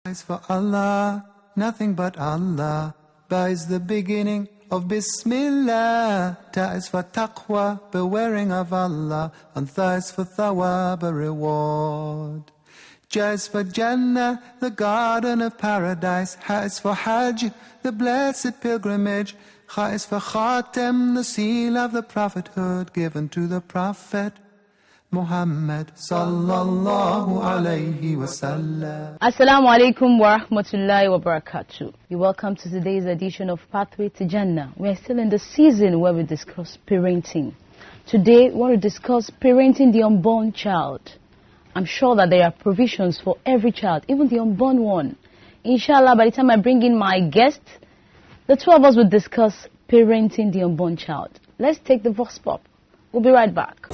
Is for Allah, nothing but Allah. Ba is the beginning of Bismillah. Ta is for taqwa, bewaring of Allah. And Tha is for thawab, a reward. Ja is for Jannah, the garden of paradise. Ha is for Hajj, the blessed pilgrimage. Kha is for Khatem, the seal of the prophethood given to the Prophet Muhammad sallallahu alayhi wa sallam. Assalamu alaikum wa rahmatullahi wa barakatuh. You're welcome to today's edition of Pathway to Jannah. We are still in the season where we discuss parenting. Today we want to discuss parenting the unborn child. I'm sure that there are provisions for every child, even the unborn one. Inshallah, by the time I bring in my guest, the two of us will discuss parenting the unborn child. Let's take the voice pop. We'll be right back.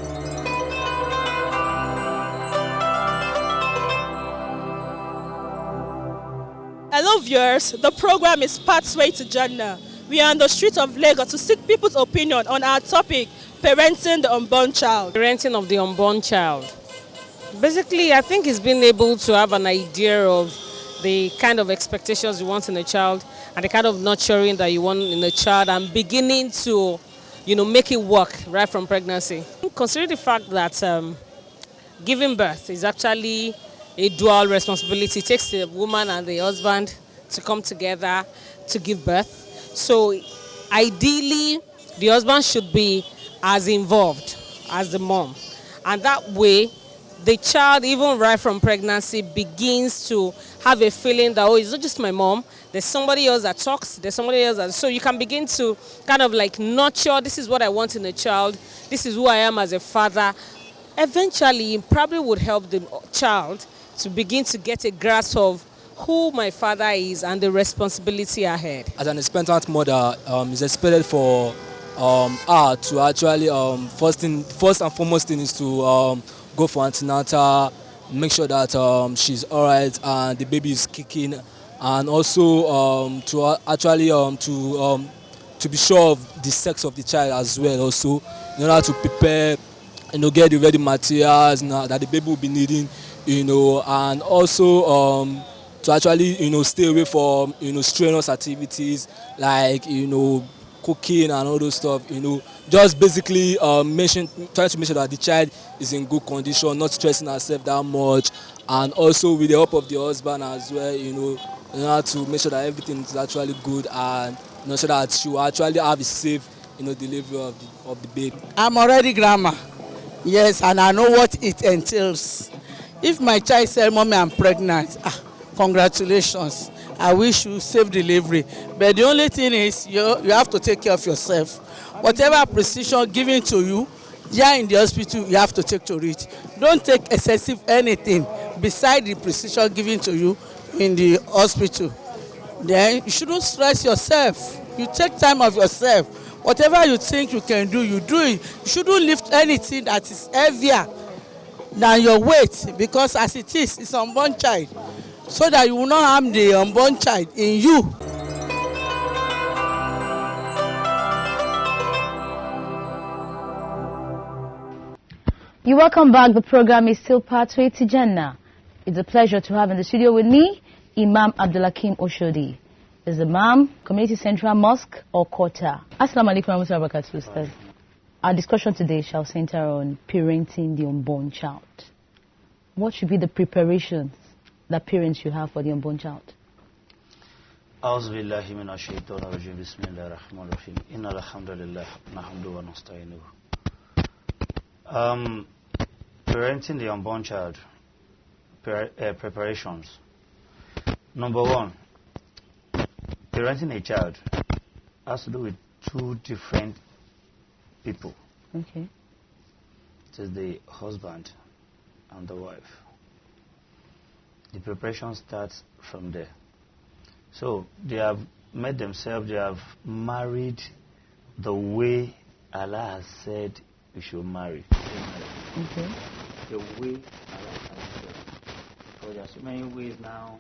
Hello viewers, the program is Pathway to Jannah. We are on the streets of Lagos to seek people's opinion on our topic, parenting the unborn child. Parenting of the unborn child. Basically, I think it's being able to have an idea of the kind of expectations you want in a child and the kind of nurturing that you want in a child and beginning to, make it work right from pregnancy. Consider the fact that giving birth is actually a dual responsibility. It takes the woman and the husband to come together to give birth. So ideally, the husband should be as involved as the mom. And that way, the child, even right from pregnancy, begins to have a feeling that, it's not just my mom. There's somebody else that talks. There's somebody else that... So you can begin to kind of like nurture, this is what I want in a child. This is who I am as a father. Eventually, it probably would help the child to begin to get a grasp of who my father is and the responsibility ahead. As an expectant mother, it's expected for her to actually, first and foremost thing is to go for antenatal, make sure that she's all right and the baby is kicking, and also to actually to be sure of the sex of the child as well, also in order to prepare, get the ready materials that the baby will be needing. And also to actually, stay away from, strenuous activities like, cooking and all those stuff, just basically trying to make sure that the child is in good condition, not stressing herself that much, and also with the help of the husband as well, in order to make sure that everything is actually good and so that she will actually have a safe, delivery of the baby. I'm already grandma, yes, and I know what it entails. If my child says, "Mommy, I'm pregnant," congratulations. I wish you safe delivery. But the only thing is, you have to take care of yourself. Whatever precision given to you, in the hospital, you have to take to it. Don't take excessive anything beside the precision given to you in the hospital. Then you shouldn't stress yourself. You take time of yourself. Whatever you think you can do, you do it. You shouldn't lift anything that is heavier than your weight, because as it is, it's unborn child, so that you will not harm the unborn child in you. You're welcome back. The program is still Pathway to Jannah. It's a pleasure to have in the studio with me Imam AbdulHakeem Oshodi. Is Imam, Community Central Mosque or Quarter. Assalamu alaikum wa rahmatullahi wa barakatuh. Our discussion today shall center on parenting the unborn child. What should be the preparations that parents should have for the unborn child? أعوذ بالله من الشيطان الرجيم بسم الله الرحمن الرحيم إن الحمد لله نحمده ونستعينه. Parenting the unborn child, preparations. Number one, parenting a child has to do with two different people. Okay. It is the husband and the wife. The preparation starts from there. So they have met themselves, they have married the way Allah has said we should marry. Okay. The way Allah has said. So there are so many ways now.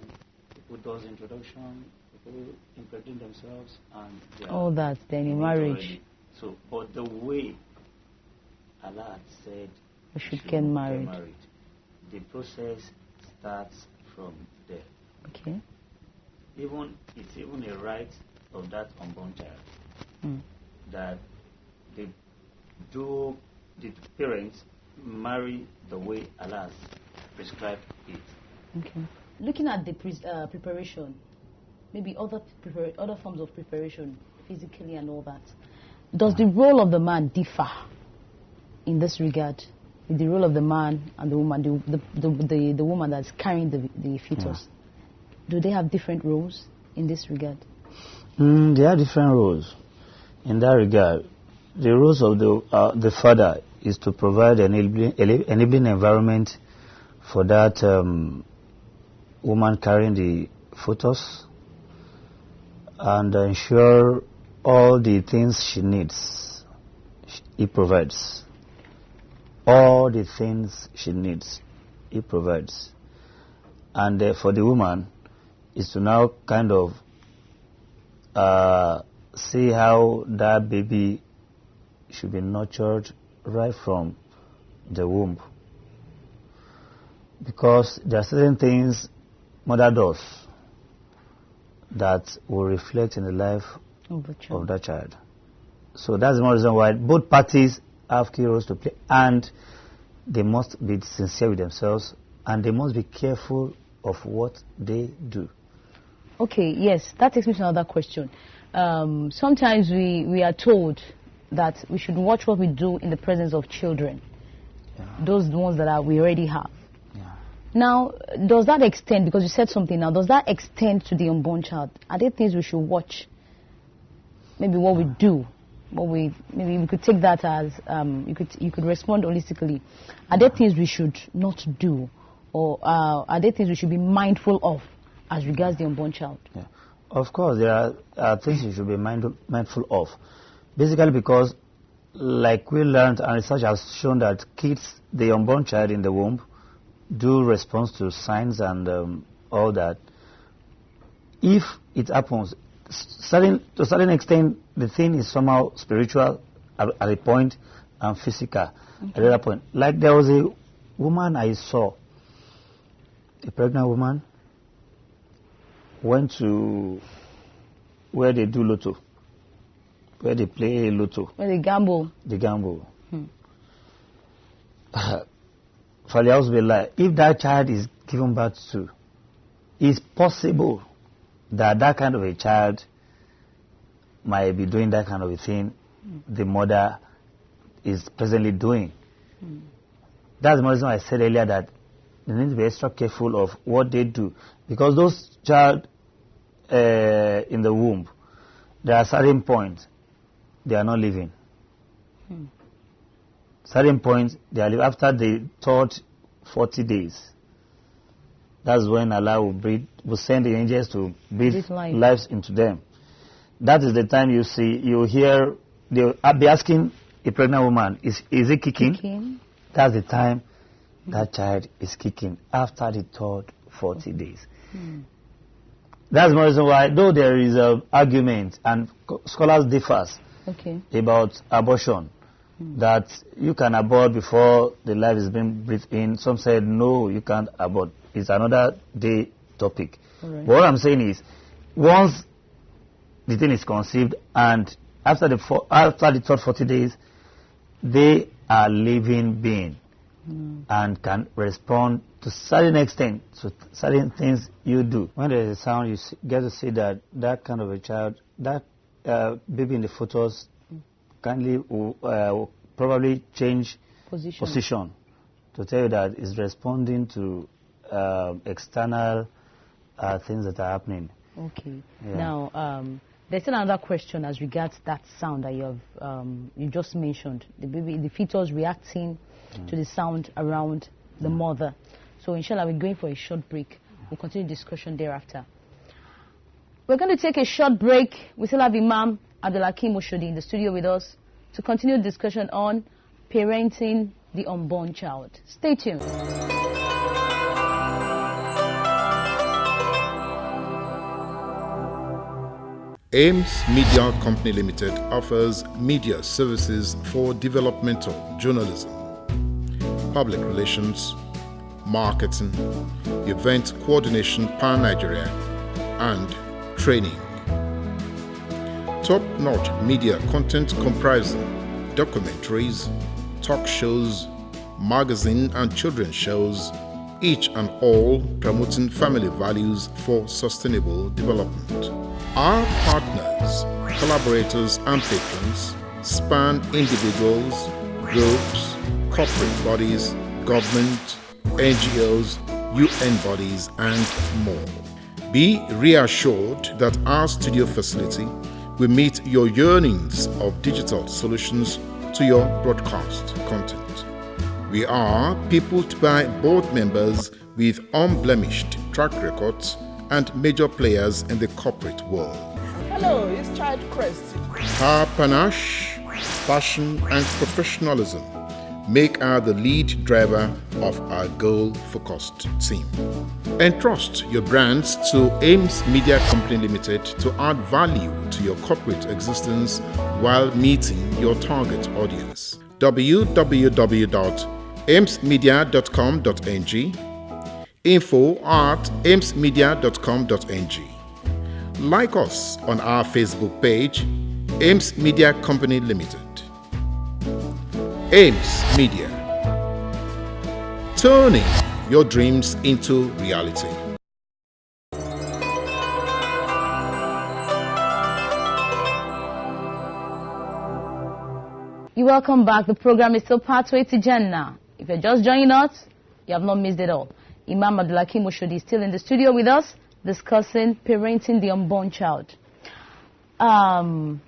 People does introduction, people impregnate themselves, and all that then in marriage. So, but the way Allah said we should get married. The process starts from there. Okay. It's even a right of that unborn child that the parents marry the way Allah has prescribed it. Okay. Looking at the preparation, maybe other forms of preparation, physically and all that, does the role of the man differ in this regard? With the role of the man and the woman, the woman that's carrying the fetus, do they have different roles in this regard? There are different roles in that regard. The roles of the father is to provide an enabling environment for that woman carrying the fetus and ensure all the things she needs. He provides. All the things she needs, he provides. And for the woman is to now kind of see how that baby should be nurtured right from the womb. Because there are certain things mother does that will reflect in the life of that child. So that's one reason why both parties have key roles to play, and they must be sincere with themselves, and they must be careful of what they do. Okay, yes, that takes me to another question. Sometimes we are told that we should watch what we do in the presence of children, those ones that we already have. Now, does that extend, because you said something now, does that extend to the unborn child? Are there things we should watch? Maybe what we do? Maybe we could take that as you could respond holistically. Are there things we should not do, or are there things we should be mindful of as regards the unborn child? Yeah. Of course, there are things you should be mindful of. Basically, because like we learned, and research has shown that kids, the unborn child in the womb, do respond to signs and all that. If it happens, to a certain extent, the thing is somehow spiritual at a point and physical at another point. Like there was a woman I saw, a pregnant woman, went to where they do lotto, where they play lotto. Where they gamble. They gamble. For the house be like, if that child is given birth to, it's possible that that kind of a child might be doing that kind of a thing the mother is presently doing. That's the reason I said earlier that they need to be extra careful of what they do, because those child in the womb, there are certain points they are not living. Certain points they are living after the third 40 days. That's when Allah will send the angels to breathe lives into them. That is the time you hear, they'll be asking a pregnant woman, is it kicking? That's the time that child is kicking, after the third 40 days. That's the reason why, though there is an argument, and scholars differ about abortion, that you can abort before the life is being breathed in. Some said, no, you can't abort. It's another day topic. But what I'm saying is, once the thing is conceived, and after the third 40 days, they are living beings and can respond to certain extent to certain things you do. When there is a sound, you get to see that kind of a child, that baby in the fetus, kindly will probably change position to tell you that it's responding to external things that are happening. Okay. Yeah. Now, there's still another question as regards that sound that you just mentioned. The baby, the fetus reacting to the sound around the mother. So, inshallah, we're going for a short break. We'll continue discussion thereafter. We're going to take a short break. We still have Imam AbdulHakeem Oshodi in the studio with us to continue discussion on parenting the unborn child. Stay tuned. Ames Media Company Limited offers media services for developmental journalism, public relations, marketing, event coordination pan-Nigeria, and training. Top-notch media content comprising documentaries, talk shows, magazine and children's shows, each and all promoting family values for sustainable development. Our partners, collaborators and patrons span individuals, groups, corporate bodies, government, NGOs, UN bodies, and more. Be reassured that our studio facility will meet your yearnings of digital solutions to your broadcast content. We are peopled by board members with unblemished track records and major players in the corporate world. Hello, it's Child Crest. Our panache, passion, and professionalism make her the lead driver of our goal-focused team. Entrust your brands to Ames Media Company Limited to add value to your corporate existence while meeting your target audience. www.amesmedia.com.ng, info@amesmedia.com.ng. Like us on our Facebook page, Ames Media Company Limited. Ames Media, turning your dreams into reality. You welcome back. The program is still Pathway to Jannah. If you're just joining us, you have not missed it all. Imam AbdulHakeem Oshodi is still in the studio with us, discussing parenting the unborn child. Imam,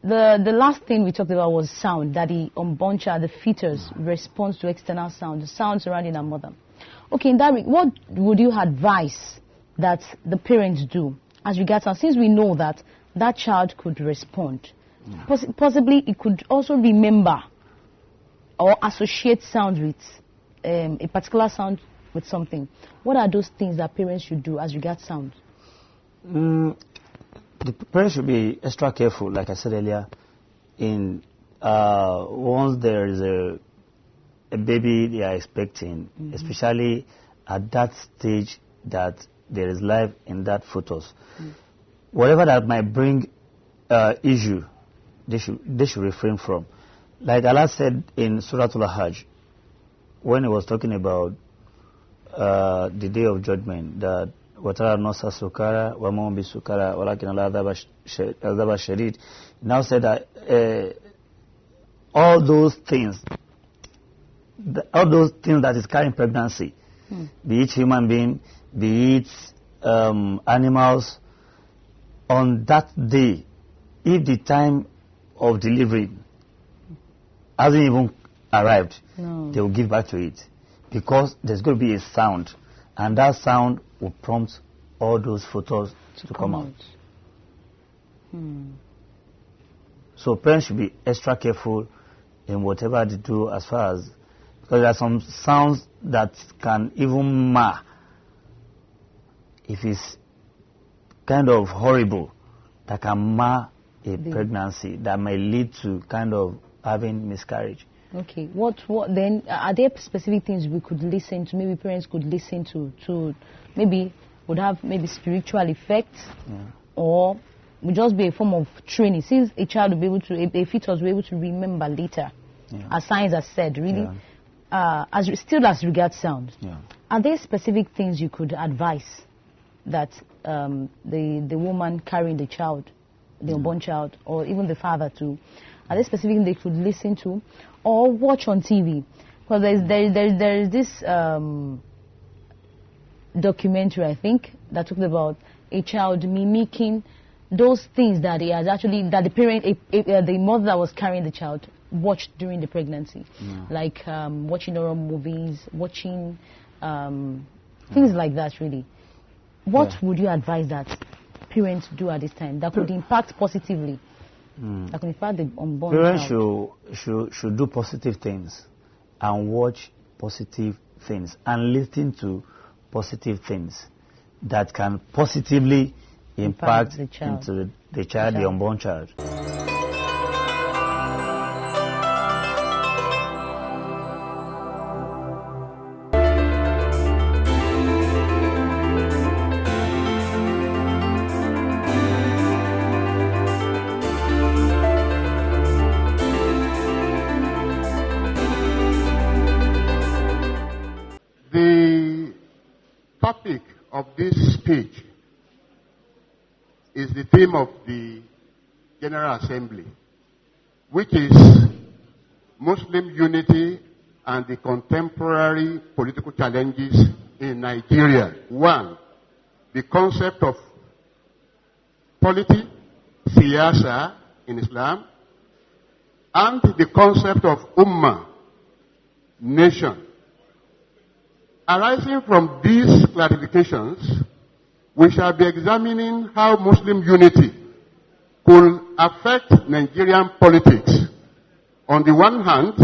the last thing we talked about was sound, that the unborn child, the fetus, responds to external sound, the sound surrounding our mother. Okay, in that what would you advise that the parents do as regards sound, since we know that that child could respond? Possibly it could also remember or associate sound with a particular sound with something. What are those things that parents should do as regards sound? The parents should be extra careful, like I said earlier, in once there is a baby they are expecting, especially at that stage that there is life in that fetus. Whatever that might bring issue, they should refrain from. Like Allah said in Surah Al-Hajj, when He was talking about the day of judgment, that وَتَرَى النَّاسَ سُكَارَى وَمَا هُمْ بِسُكَارَى وَلَكِنَّ اللَّهَ عَذَابَ شَدِيدٌ. Now said that all those things that is carrying pregnancy, be it human being, be it animals, on that day, if the time of delivery hasn't even arrived, they will give back to it, because there's going to be a sound, and that sound will prompt all those photos to come out. So parents should be extra careful in whatever they do, as far as, because there are some sounds that can even mar, if it's kind of horrible, that can mar a pregnancy, that may lead to kind of having miscarriage. Okay, what then, are there specific things we could listen to, maybe parents could listen to maybe would have maybe spiritual effects, or would just be a form of training, since a child will be able to, a fetus will be able to remember later, as science has said, really, still as regards sound. Are there specific things you could advise that the woman carrying the child, the unborn child, or even the father too, are there specific things they could listen to or watch on TV? Because there is this documentary, I think, that talked about a child mimicking those things that he has actually, that the parent, the mother that was carrying the child watched during the pregnancy, like watching horror movies, watching things like that. Really, what would you advise that parents do at this time that could impact positively? That could impact the unborn parents child? should do positive things and watch positive things and listen to positive things that can positively impact the child. into the child, the unborn child. this speech is the theme of the General Assembly, which is Muslim unity and the contemporary political challenges in Nigeria. One, the concept of polity, siyasa in Islam, and the concept of ummah, nation. Arising from these clarifications, we shall be examining how Muslim unity could affect Nigerian politics on the one hand,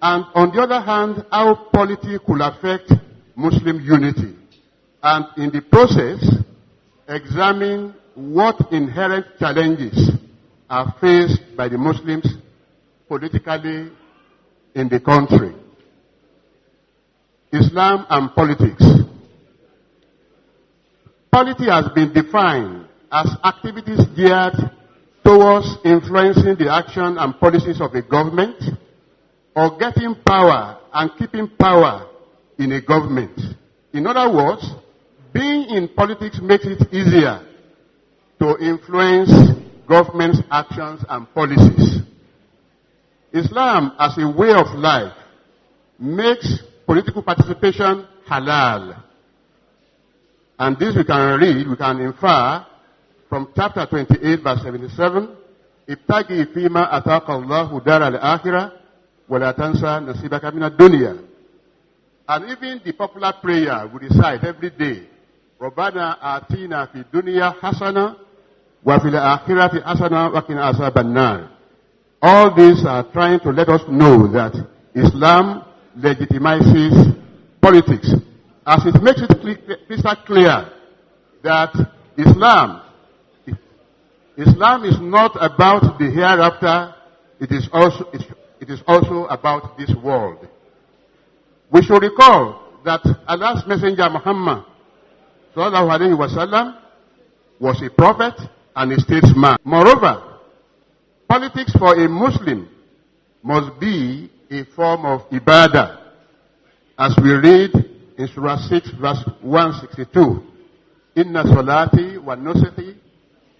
and on the other hand, how polity could affect Muslim unity. And in the process, examine what inherent challenges are faced by the Muslims politically in the country. Islam and politics. Polity has been defined as activities geared towards influencing the action and policies of a government or getting power and keeping power in a government. In other words, being in politics makes it easier to influence government's actions and policies. Islam as a way of life makes political participation halal. And this we can infer from chapter 28 verse 77, Ibtagi fima ataka Allahu dar al-akhirah wa la tansa nasibaka min ad-dunya. And even the popular prayer we recite every day, Rabbana atina fi dunya hasana wa fil akhirati hasana wa qina azaban nar. All these are trying to let us know that Islam legitimizes politics, as it makes it crystal clear that Islam is not about the hereafter, it is also about this world. We should recall that Allah's Messenger Muhammad sallallahu alaihi wasallam was a prophet and a statesman. Moreover, politics for a Muslim must be a form of ibadah, as we read in Surah 6 verse 162. Inna salati wa nusuki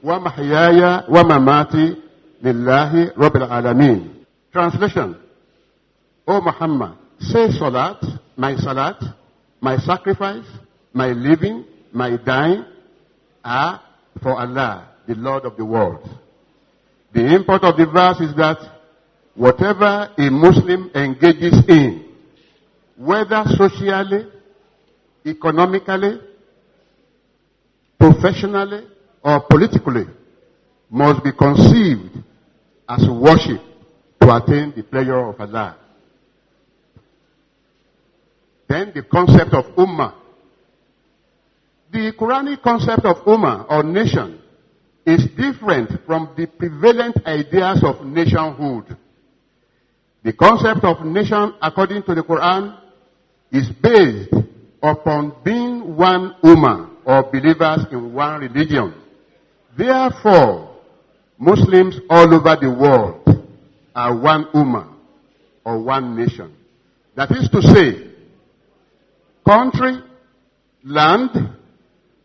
wa mahyaya wa mamati lillahi rabbil alameen. Translation: O Muhammad, say salat, my sacrifice, my living, my dying are for Allah, the Lord of the world. The import of the verse is that whatever a Muslim engages in, whether socially, economically, professionally, or politically, must be conceived as worship to attain the pleasure of Allah. Then the concept of ummah. The Quranic concept of ummah, or nation, is different from the prevalent ideas of nationhood. The concept of nation, according to the Quran, is based upon being one ummah, or believers in one religion. Therefore, Muslims all over the world are one ummah, or one nation. That is to say, country, land,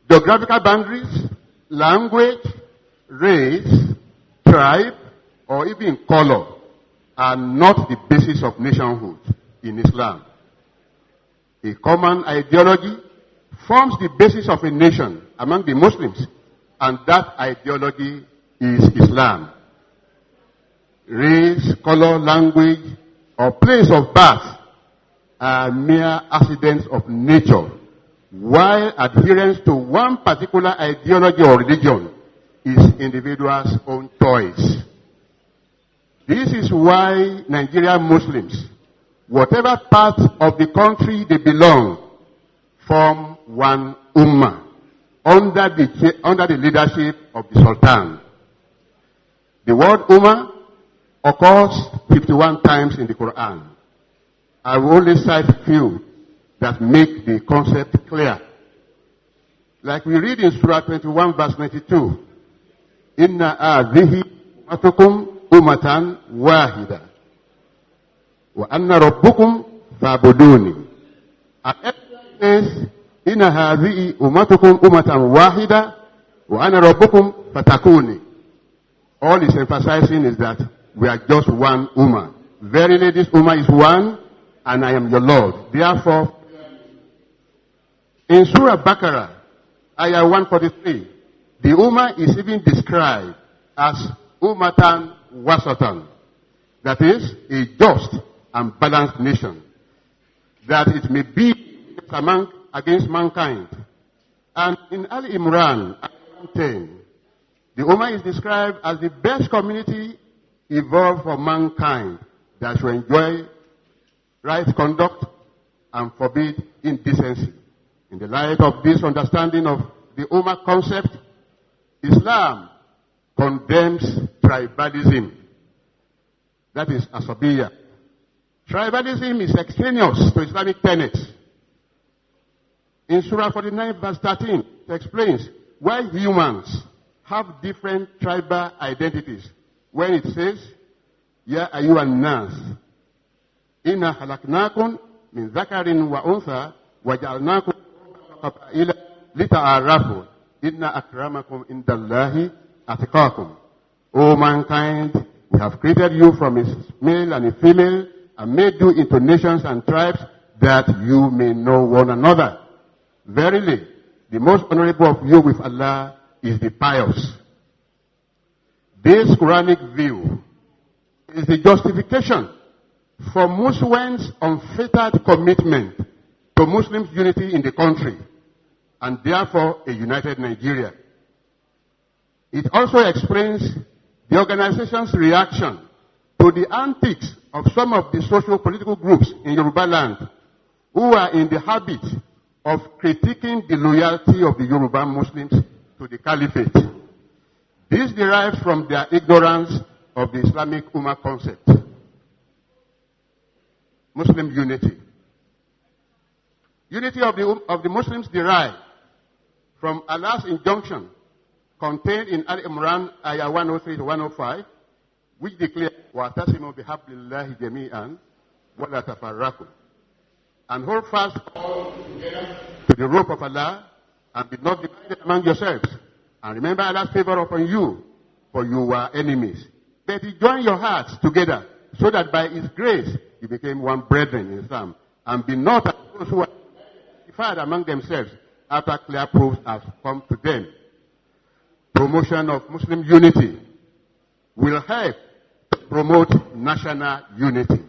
geographical boundaries, language, race, tribe, or even color are not the basis of nationhood in Islam. A common ideology forms the basis of a nation among the Muslims, and that ideology is Islam. Race, color, language, or place of birth are mere accidents of nature, while adherence to one particular ideology or religion is individuals' own choice. This is why Nigerian Muslims, whatever part of the country they belong, form one ummah under the leadership of the Sultan. The word ummah occurs 51 times in the Quran. I will only cite a few that make the concept clear. Like we read in Surah 21 verse 92, Inna a'adhihi ummatukum ummatan wahida wa anna rabbukum fa'buduni. And every place إن هذه أمتكم أمة واحدة وأنا ربكم فتكوني. All is emphasizing is that we are just one Ummah. Verily this Ummah is one, and I am your Lord. Therefore, in Surah Baqarah, ayah 143, the Ummah is even described as Ummatan Wasatan. That is, a just and balanced nation. That it may be against mankind. And in Al Imran, ayah 10, the Ummah is described as the best community evolved for mankind that should enjoy right conduct and forbid indecency. In the light of this understanding of the Ummah concept, Islam condemns tribalism. That is Asabiyya. Tribalism is extraneous to Islamic tenets. In Surah 49 verse 13, it explains why humans have different tribal identities. When it says, Ya ayyuhan nas, inna halaknakum min dhakarin wa untha, wa ja'alnakum qabaila lita'arafu, inna akramakum indallahi atqakum. O mankind, we have created you from a male and a female, and made you into nations and tribes, that you may know one another. Verily, the most honorable of you with Allah is the pious. This Quranic view is the justification for Muslims' unfettered commitment to Muslims' unity in the country, and therefore a united Nigeria. It also explains the organization's reaction to the antics of some of the socio-political groups in Yoruba land who are in the habit of critiquing the loyalty of the Yoruba Muslims to the Caliphate. This derives from their ignorance of the Islamic Ummah concept. Muslim unity. Unity of the Muslims derives from Allah's injunction contained in Al Imran, ayah 103 to 105, which declares, وَاعْتَصِمُوا بِحَبْلِ اللَّهِ جَمِيعًا وَلَا تَفَرَّقُوا, and hold fast all together to the rope of Allah, and be not divided among yourselves. And remember Allah's favor upon you, for you were enemies. But He joined your hearts together, so that by His grace you became one brethren in Islam. And be not as those who are divided among themselves, after clear proofs have come to them. Promotion of Muslim unity will help to promote national unity.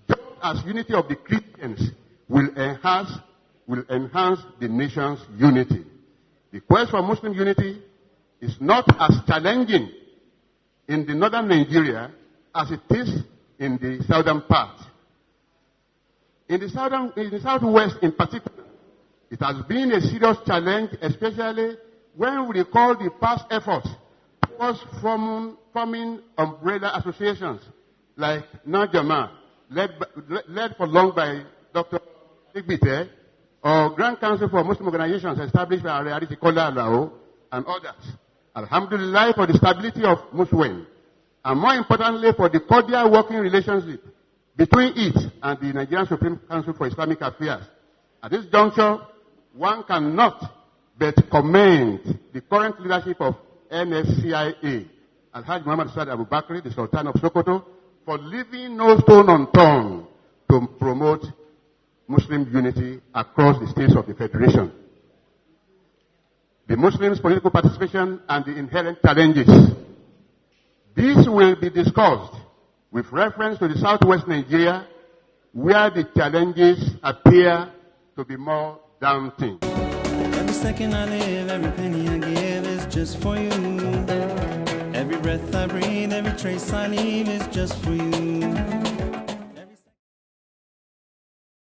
Just as unity of the Christians will enhance the nation's unity. The quest for Muslim unity is not as challenging in the northern Nigeria as it is in the southern part. In the southwest in particular, it has been a serious challenge, especially when we recall the past efforts towards forming umbrella associations like Najama, led for long by Dr. Igbite, or Grand Council for Muslim Organizations established by Ariariti Kola Alao and others. Alhamdulillah for the stability of Muslim, and more importantly for the cordial working relationship between it and the Nigerian Supreme Council for Islamic Affairs. At this juncture, one cannot but commend the current leadership of NSCIA, Al-Hajj Muhammad Saad Abu Bakr, the Sultan of Sokoto, for leaving no stone unturned to promote Muslim unity across the states of the Federation. The Muslims' political participation and the inherent challenges. This will be discussed with reference to the southwest Nigeria, where the challenges appear to be more daunting. Every second I live, every penny I give is just for you. Every breath I breathe, every trace I leave is just for you.